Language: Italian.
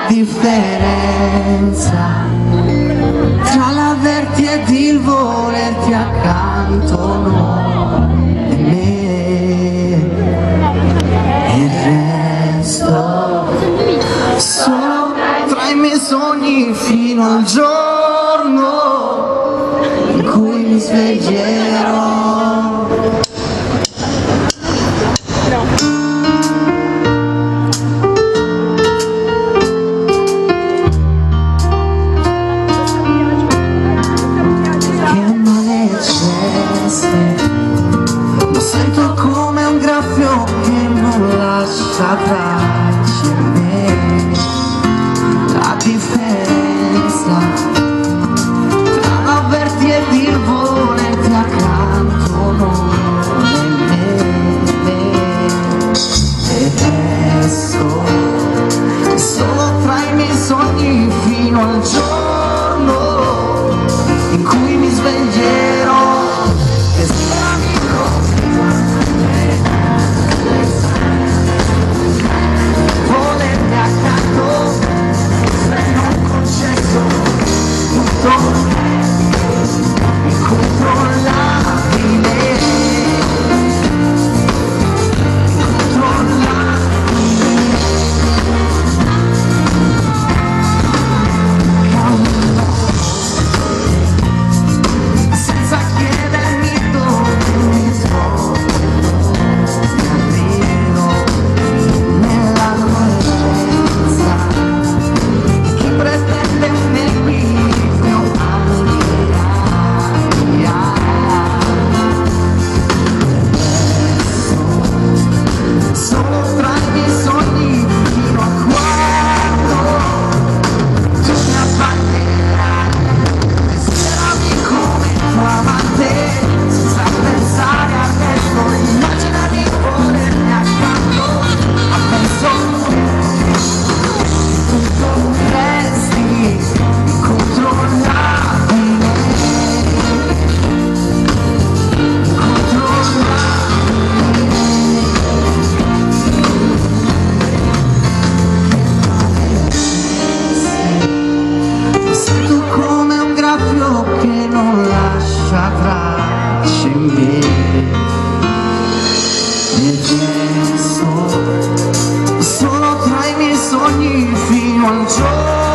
differenza tra l'averti ed il volerti accanto, no, e me, il resto solo tra i miei sogni fino al giorno in cui mi sveglierò. Lo sento come un graffio che non lascia tracce in me. La differenza tra l'averti ed il volerti accanto, non è me. E adesso solo tra i miei sogni fino al giorno in cui mi sveglierò. Che non lascia tracce in me, e resto solo tra i miei sogni fino al giorno